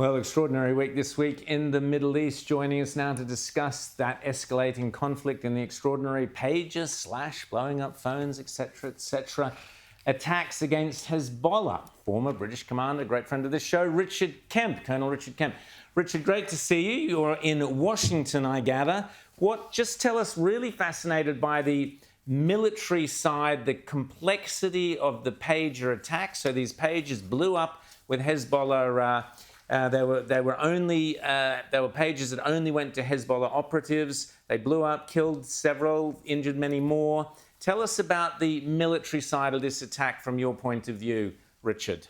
Well, extraordinary week this week in the Middle East. Joining us now to discuss that escalating conflict and the extraordinary pages, blowing up phones, etc. Attacks against Hezbollah. Former British commander, great friend of the show, Richard Kemp, Colonel Richard Kemp. Richard, great to see you. You're in Washington, I gather. Just tell us, really fascinated by the military side, the complexity of the pager attack. So these pages blew up with Hezbollah. There were pages that only went to Hezbollah operatives. They blew up, killed several, injured many more. Tell us about the military side of this attack from your point of view, Richard.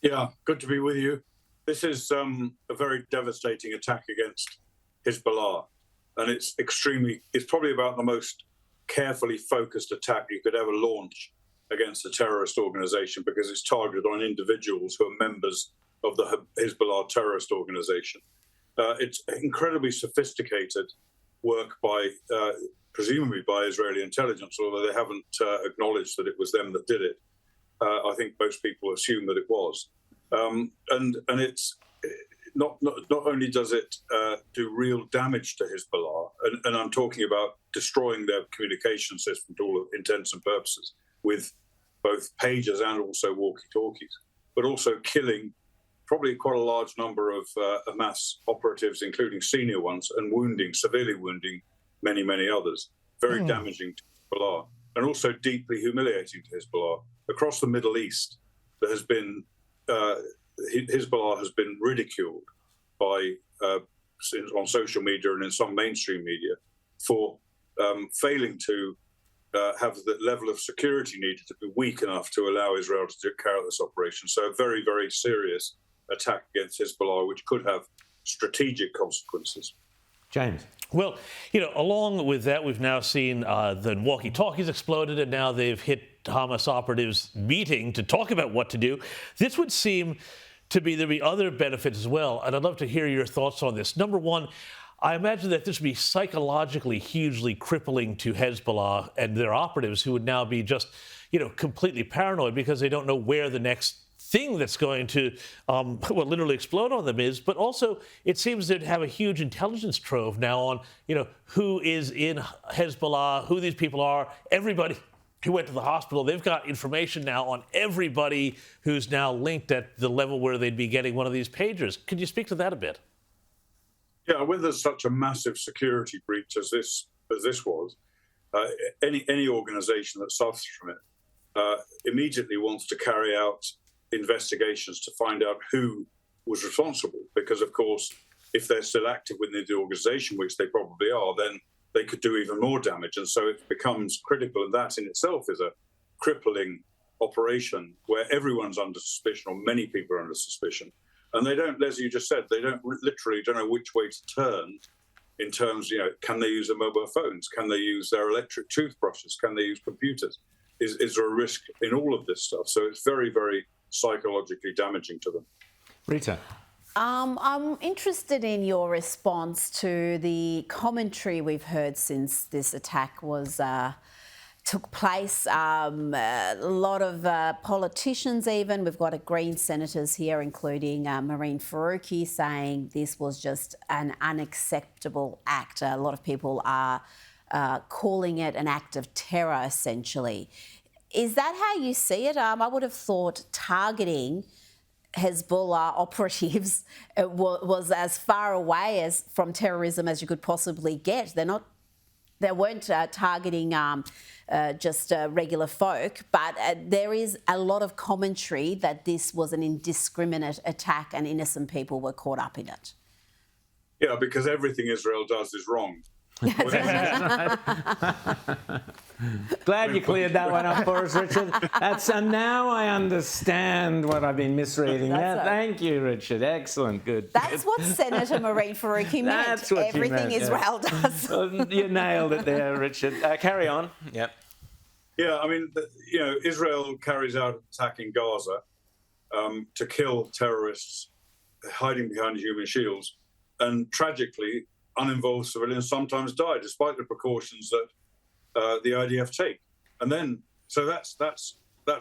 Yeah, good to be with you. This is a very devastating attack against Hezbollah, and it's probably about the most carefully focused attack you could ever launch against a terrorist organization, because it's targeted on individuals who are members of the Hezbollah terrorist organization. It's incredibly sophisticated work presumably by Israeli intelligence, although they haven't acknowledged that it was them that did it. I think most people assume that it was. And it's not only does it do real damage to Hezbollah, and I'm talking about destroying their communication system to all intents and purposes with both pagers and also walkie-talkies, but also killing probably quite a large number of Hamas operatives, including senior ones, and severely wounding many, many others. Very damaging to Hezbollah, and also deeply humiliating to Hezbollah. Across the Middle East, there has been Hezbollah has been ridiculed on social media and in some mainstream media for failing to have the level of security needed to be weak enough to allow Israel to carry out this operation. So a very, very serious attack against Hezbollah, which could have strategic consequences. James. Well, along with that, we've now seen the walkie-talkies exploded, and now they've hit Hamas operatives meeting to talk about what to do. This would seem to be there'd be other benefits as well, and I'd love to hear your thoughts on this. Number one, I imagine that this would be psychologically hugely crippling to Hezbollah and their operatives, who would now be just, completely paranoid because they don't know where the next thing that's going to literally explode on them is. But also, it seems they'd have a huge intelligence trove now on, who is in Hezbollah, who these people are, everybody who went to the hospital. They've got information now on everybody who's now linked at the level where they'd be getting one of these pagers. Could you speak to that a bit? Yeah, when there's such a massive security breach as this was, any organization that suffers from it immediately wants to carry out investigations to find out who was responsible. Because, of course, if they're still active within the organization, which they probably are, then they could do even more damage. And so it becomes critical, and that in itself is a crippling operation where everyone's under suspicion, or many people are under suspicion. And they don't, as you just said, they don't know which way to turn in terms, can they use their mobile phones? Can they use their electric toothbrushes? Can they use computers? Is there a risk in all of this stuff? So it's very, very psychologically damaging to them. Rita. I'm interested in your response to the commentary we've heard since this attack took place. A lot of politicians even. We've got Green senators here, including Marine Faruqi, saying this was just an unacceptable act. A lot of people are calling it an act of terror, essentially. Is that how you see it? I would have thought targeting Hezbollah operatives was as far away from terrorism as you could possibly get. They weren't targeting just regular folk, but there is a lot of commentary that this was an indiscriminate attack and innocent people were caught up in it. Yeah, because everything Israel does is wrong. Glad you cleared that one up for us, Richard. Now I understand what I've been misreading. Thank you, Richard. Excellent. Good. That's what Senator Marine Faruqi meant. That's what everything you meant, Israel does. You nailed it there, Richard. Carry on. Yep. Yeah, I mean, Israel carries out an attack in Gaza to kill terrorists hiding behind human shields, and tragically, uninvolved civilians sometimes die, despite the precautions that the IDF take. And then, so that's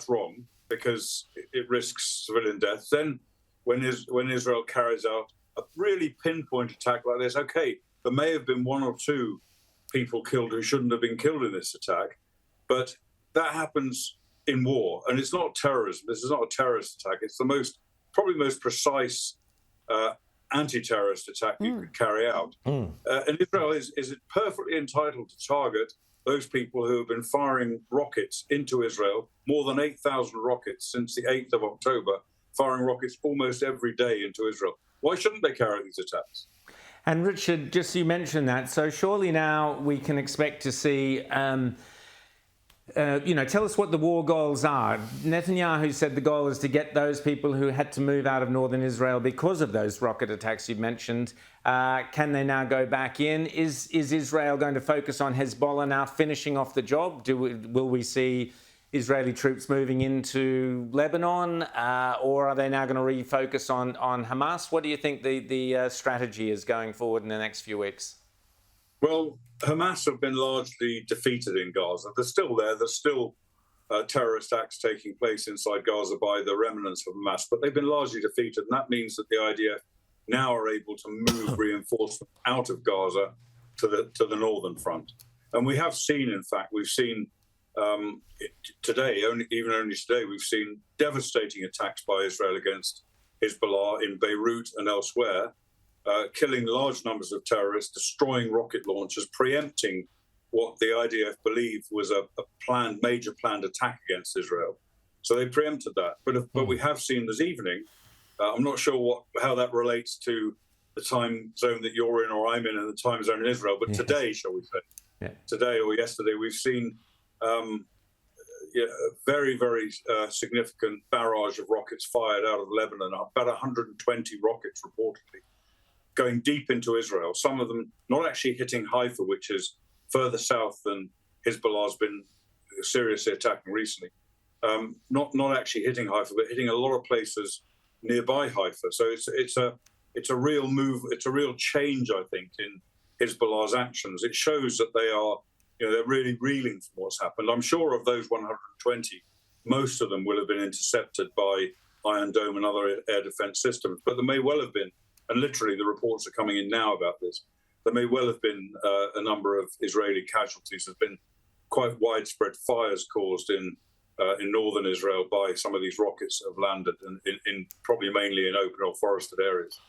wrong, because it risks civilian death. Then when Israel carries out a really pinpoint attack like this. Okay, there may have been one or two people killed who shouldn't have been killed in this attack, but that happens in war, and it's not terrorism. This is not a terrorist attack. It's the probably most precise anti-terrorist attack you could carry out. And Israel is perfectly entitled to target those people who have been firing rockets into Israel, more than 8,000 rockets since the 8th of October, firing rockets almost every day into Israel. Why shouldn't they carry out these attacks? And Richard, just you mentioned that, so surely now we can expect to see, tell us what the war goals are. Netanyahu said the goal is to get those people who had to move out of northern Israel because of those rocket attacks you mentioned. Can they now go back in? Is Israel going to focus on Hezbollah now finishing off the job? Will we see Israeli troops moving into Lebanon, or are they now going to refocus on Hamas? What do you think the strategy is going forward in the next few weeks? Well, Hamas have been largely defeated in Gaza. They're still there. There's still terrorist acts taking place inside Gaza by the remnants of Hamas, but they've been largely defeated. And that means that the IDF now are able to move reinforcements out of Gaza to the northern front. And we have seen, in fact, today, only today, we've seen devastating attacks by Israel against Hezbollah in Beirut and elsewhere, killing large numbers of terrorists, destroying rocket launchers, preempting what the IDF believed was a major planned attack against Israel. So they preempted that. But we have seen this evening, I'm not sure how that relates to the time zone that you're in or I'm in and the time zone in Israel, but today, shall we say, today or yesterday, we've seen a very, very significant barrage of rockets fired out of Lebanon, about 120 rockets reportedly, going deep into Israel. Some of them not actually hitting Haifa, which is further south than Hezbollah's been seriously attacking recently. Not actually hitting Haifa, but hitting a lot of places nearby Haifa. So it's a real move. It's a real change, I think, in Hezbollah's actions. It shows that they are, they're really reeling from what's happened. I'm sure of those 120, most of them will have been intercepted by Iron Dome and other air defense systems, but there may well have been, and literally the reports are coming in now about this, there may well have been a number of Israeli casualties. There's been quite widespread fires caused in northern Israel by some of these rockets that have landed, in probably mainly in open or forested areas.